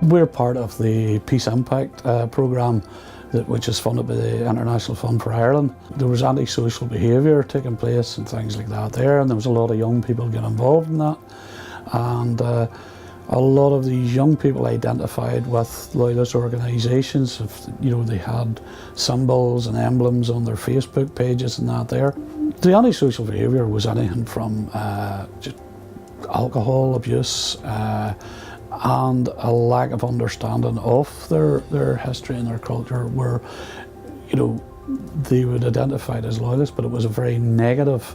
We're part of the Peace Impact programme, which is funded by the International Fund for Ireland. There was antisocial behaviour taking place and things like that there, and there was a lot of young people getting involved in that. And a lot of these young people identified with loyalist organisations. They had symbols and emblems on their Facebook pages and that there. The antisocial behaviour was anything from just alcohol abuse, and a lack of understanding of their history and their culture, where they would identify it as loyalists, but it was a very negative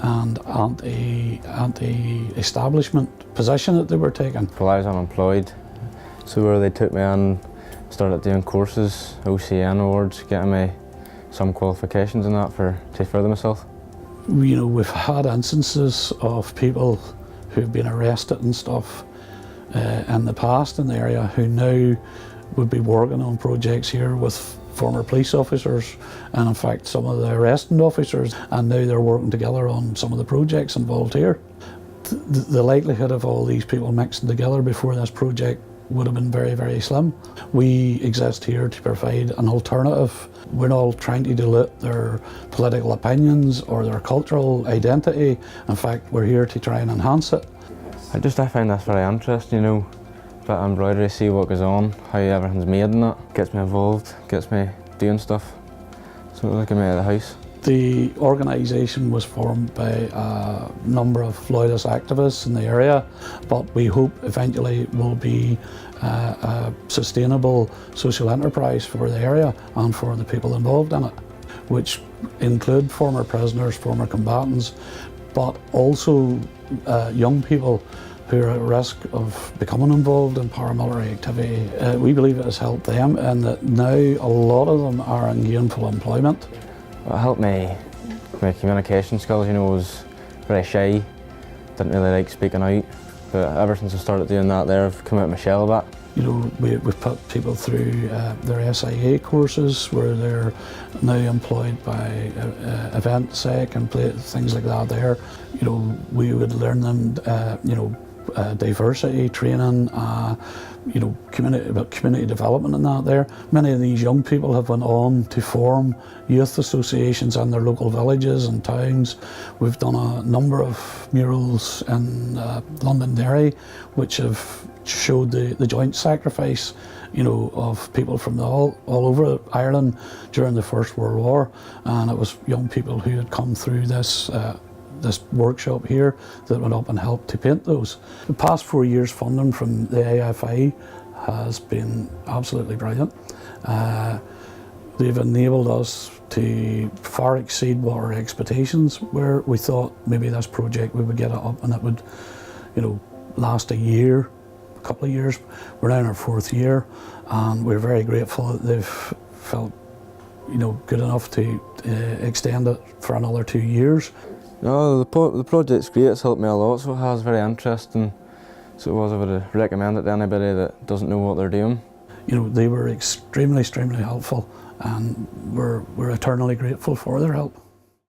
and anti-establishment position that they were taking. Well, I was unemployed, so where they took me on, started doing courses, OCN awards, getting me some qualifications in that to further myself. We've had instances of people who've been arrested and stuff in the past in the area, who now would be working on projects here with former police officers, and in fact some of the arresting officers, and now they're working together on some of the projects involved here. The likelihood of all these people mixing together before this project would have been very, very slim. We exist here to provide an alternative. We're not trying to dilute their political opinions or their cultural identity. In fact, we're here to try and enhance it. I find this very interesting, bit of embroidery, see what goes on, how everything's made and that. Gets me involved, gets me doing stuff. So it looking me out of the house. The organisation was formed by a number of loyalist activists in the area, but we hope eventually it will be a sustainable social enterprise for the area and for the people involved in it, which include former prisoners, former combatants, but also young people who are at risk of becoming involved in paramilitary activity. We believe it has helped them, and that now a lot of them are in gainful employment. It helped me with my communication skills. I was very shy, didn't really like speaking out, but ever since I started doing that there, I've come out of my shell a bit. We've put people through their SIA courses, where they're now employed by EventSec and things like that there. We would learn them diversity training, community development and that there. Many of these young people have went on to form youth associations in their local villages and towns. We've done a number of murals in Londonderry, which have showed the joint sacrifice of people from all over Ireland during the First World War, and it was young people who had come through this workshop here that went up and helped to paint those. The past 4 years funding from the AFI has been absolutely brilliant. They've enabled us to far exceed what our expectations were. We thought maybe this project we would get it up and it would last a year, a couple of years. We're now in our 4th year, and we're very grateful that they've felt good enough to extend it for another 2 years. No, the project's great, it's helped me a lot, so it has, very interesting. So I would recommend it to anybody that doesn't know what they're doing. They were extremely helpful, and we're eternally grateful for their help.